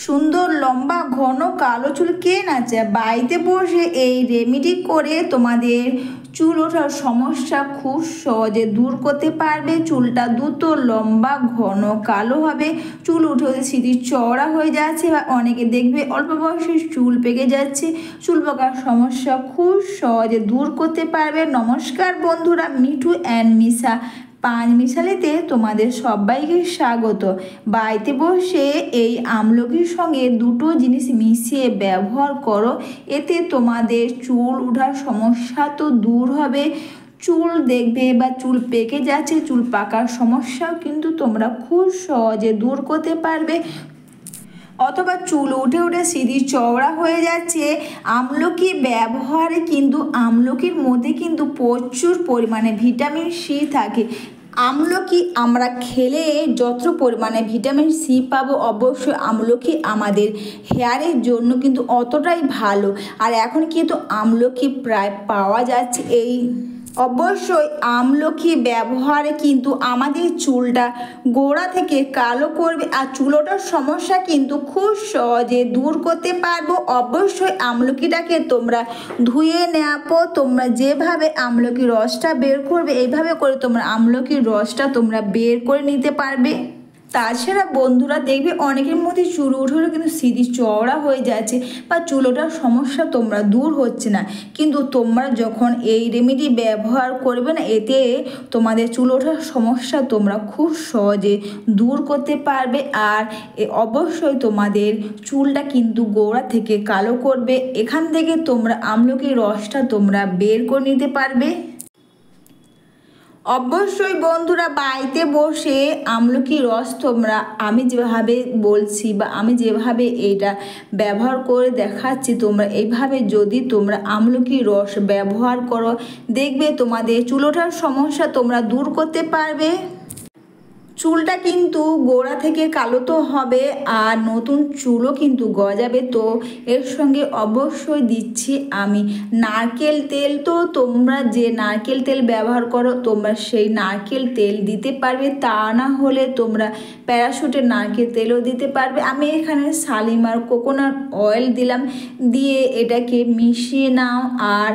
সুন্দর লম্বা ঘন কালো চুল কে না চায়? বাড়িতে বসে এই রেমেডি করে তোমাদের চুল ওঠার সমস্যা খুব সহজে দূর করতে পারবে। চুলটা দ্রুত লম্বা ঘন কালো হবে, চুল উঠে উঠে সিঁড়ি চওড়া হয়ে যাচ্ছে, বা অনেকে দেখবে অল্প বয়সে চুল পেকে যাচ্ছে। চুল পাকার সমস্যা খুব সহজে দূর করতে পারবে। নমস্কার বন্ধুরা, মিঠু অ্যান্ড মিশা পাঁচমিশালিতে তোমাদের সবাইকে স্বাগত। বাড়িতে বসে এই আমলকির সঙ্গে দুটো জিনিস মিশিয়ে ব্যবহার করো, এতে তোমাদের চুল ওঠার সমস্যা তো দূর হবে। চুল দেখবে বা চুল পেকে যাচ্ছে, চুল পাকার সমস্যাও কিন্তু তোমরা খুব সহজে দূর করতে পারবে। অথবা চুল উঠে উঠে সিঁড়ি চওড়া হয়ে যাচ্ছে, আমলকি ব্যবহারে কিন্তু আমলকির মধ্যে কিন্তু প্রচুর পরিমাণে ভিটামিন সি থাকে। আমলকি আমরা খেলে যত পরিমাণে ভিটামিন সি পাবো, অবশ্যই আমলকি আমাদের হেয়ারের জন্য কিন্তু অতটাই ভালো। আর এখন কিন্তু আমলকি প্রায় পাওয়া যাচ্ছে। অবশ্যই আমলকি ব্যবহারে কিন্তু আমাদের চুলটা গোড়া থেকে কালো করবে, আর চুল ওঠার সমস্যা কিন্তু খুব সহজে দূর করতে পারবো। অবশ্যই আমলকিটাকে তোমরা ধুয়ে নেওয়ার পর তোমরা যেভাবে আমলকির রসটা বের করবে, এইভাবে করে তোমরা আমলকির রসটা তোমরা বের করে নিতে পারবে। তাছাড়া বন্ধুরা দেখবে অনেকের মধ্যে চুল উঠে কিন্তু সিঁড়ি চওড়া হয়ে যাচ্ছে, বা চুল ওঠার সমস্যা তোমরা দূর হচ্ছে না। কিন্তু তোমরা যখন এই রেমেডি ব্যবহার করবে না, এতে তোমাদের চুল ওঠার সমস্যা তোমরা খুব সহজে দূর করতে পারবে। আর অবশ্যই তোমাদের চুলটা কিন্তু গোড়া থেকে কালো করবে। এখান থেকে তোমরা আমলকির রসটা তোমরা বের করে নিতে পারবে। অবশ্যই বন্ধুরা, বাড়িতে বসে আমলকি রস তোমরা আমি যেভাবে বলছি বা আমি যেভাবে এটা ব্যবহার করে দেখাচ্ছি, তোমরা এইভাবে যদি তোমরা আমলকি রস ব্যবহার করো, দেখবে তোমাদের চুল ওঠার সমস্যা তোমরা দূর করতে পারবে। চুলটা কিন্তু গোড়া থেকে কালো তো হবে, আর নতুন চুলও কিন্তু গজাবে। তো এর সঙ্গে অবশ্যই দিচ্ছি আমি নারকেল তেল। তো তোমরা যে নারকেল তেল ব্যবহার করো, তোমরা সেই নারকেল তেল দিতে পারবে, তা না হলে তোমরা প্যারাশুটের নারকেল তেলও দিতে পারবে। আমি এখানে শালিমার কোকোনাট অয়েল দিলাম, দিয়ে এটাকে মিশিয়ে নাও। আর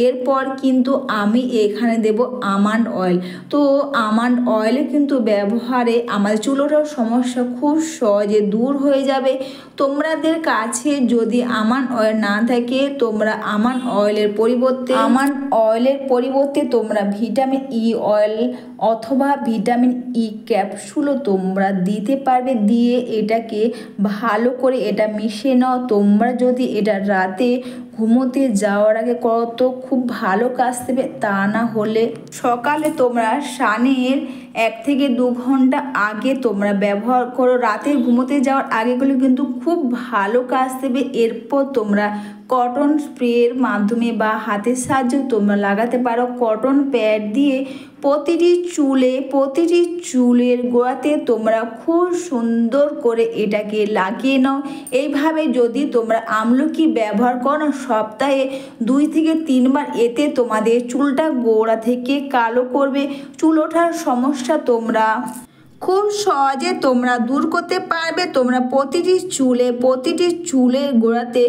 এরপর কিন্তু আমি এখানে দেব আমন্ড অয়েল। তো আমন্ড অয়েলে কিন্তু ব্যবহারে আমাদের চুল ওঠার সমস্যা খুব সহজে দূর হয়ে যাবে। তোমাদের কাছে যদি আমন্ড অয়েল না থাকে, তোমরা আমন্ড অয়েলের পরিবর্তে তোমরা ভিটামিন ই অয়েল অথবা ভিটামিন ই ক্যাপসুলও তোমরা দিতে পারবে। দিয়ে এটাকে ভালো করে এটা মিশিয়ে নাও। তোমরা যদি এটা রাতে ঘুমোতে যাওয়ার আগে করো তো খুব ভালো কাজ দেবে, তা না হলে সকালে তোমরা স্নানের 1 থেকে 2 ঘন্টা আগে তোমরা ব্যবহার করো। রাতে ঘুমোতে যাওয়ার আগেগুলো কিন্তু খুব ভালো কাজ দেবে। এরপর তোমরা কটন স্প্রের মাধ্যমে বা হাতের সাহায্যে তোমরা লাগাতে পারো। কটন প্যাড দিয়ে প্রতিটি চুলের গোড়াতে তোমরা খুব সুন্দর করে এটাকে লাগিয়ে নাও। এইভাবে যদি তোমরা আমলকি ব্যবহার করো সপ্তাহে 2 থেকে 3 বার, এতে তোমাদের চুলটা গোড়া থেকে কালো করবে। চুল ওঠার সমস্যা তোমরা খুব সহজে তোমরা দূর করতে পারবে। তোমরা প্রতিটি চুলের গোড়াতে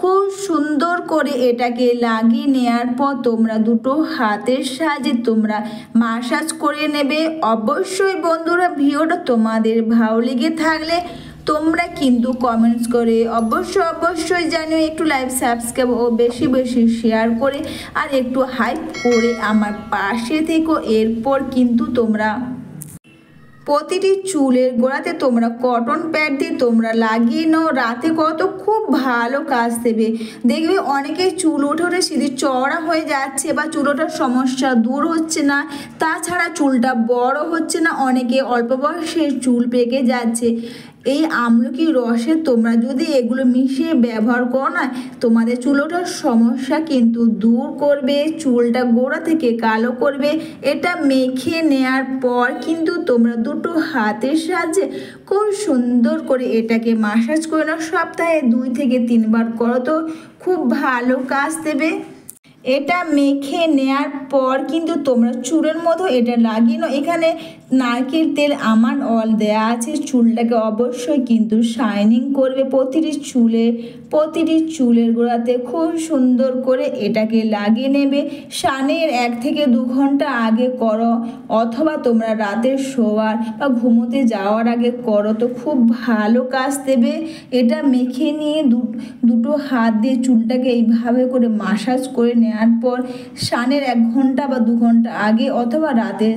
খুব সুন্দর করে এটাকে লাগিয়ে নেওয়ার পর তোমরা দুটো হাতের সাহায্যে তোমরা মাসাজ করে নেবে। অবশ্যই বন্ধুরা, ভিডিওটা তোমাদের ভালো লেগে থাকলে তোমরা কিন্তু কমেন্টস করে অবশ্যই জানিও। একটু লাইক, সাবস্ক্রাইব ও বেশি বেশি শেয়ার করে আর একটু হাইপ করে আমার পাশে থেকো। এরপর কিন্তু তোমরা প্রতিটি চুলের গোড়াতে তোমরা কটন প্যাড দিয়ে তোমরা লাগিয়ে নাও। রাতে কত খুব ভালো কাজ দেবে। দেখবে অনেকেই চুল ওঠে সিঁড়ি চওড়া হয়ে যাচ্ছে, বা চুল ওঠার সমস্যা দূর হচ্ছে না। তাছাড়া চুলটা বড় হচ্ছে না, অনেকে অল্প বয়সে চুল পেকে যাচ্ছে। এই আমলকি রসে তোমরা যদি এগুলো মিশিয়ে ব্যবহার করো না, তোমাদের চুল ওঠার সমস্যা কিন্তু দূর করবে, চুলটা গোড়া থেকে কালো করবে। এটা মেখে নেওয়ার পর কিন্তু তোমরা দুটো হাতের সাহায্যে খুব সুন্দর করে এটাকে মাসাজ করে নাও। সপ্তাহে 2 থেকে 3 বার করো তো খুব ভালো কাজ দেবে। এটা মেখে নেয়ার পর কিন্তু তোমরা চুলের মধ্যে এটা লাগিয়ে নাও। এখানে নারকেল তেল আমন্ড অয়েল দেওয়া আছে। চুলটাকে অবশ্যই কিন্তু শাইনিং করবে। প্রতিটি চুলের গোড়াতে খুব সুন্দর করে এটাকে লাগিয়ে নেবে। স্নানের 1 থেকে 2 ঘন্টা আগে করো, অথবা তোমরা রাতে শোয়ার বা ঘুমোতে যাওয়ার আগে করো, তো খুব ভালো কাজ দেবে। এটা মেখে নিয়ে দুটো হাত দিয়ে চুলটাকে এইভাবে করে মাসাজ করে নেওয়ার পর স্নানের 1 ঘন্টা বা 2 ঘন্টা আগে অথবা রাতে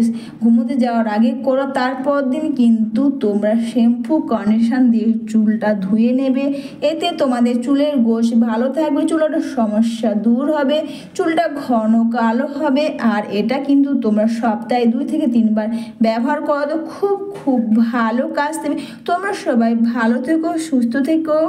ঘুমোতে যাওয়ার আগে করো। তারপর দিন কিন্তু তোমরা শ্যাম্পু কন্ডিশন দিয়ে চুলটা ধুয়ে নেবে। এতে তোমাদের চুলের গোছ ভালো থাকবে, চুলের সমস্যা দূর হবে, চুলটা ঘন কালো হবে। আর এটা কিন্তু তোমরা সপ্তাহে 2 থেকে 3 বার ব্যবহার করো, তো খুব ভালো কাজ দেবে। তোমরা সবাই ভালো থেকো, সুস্থ থেকো।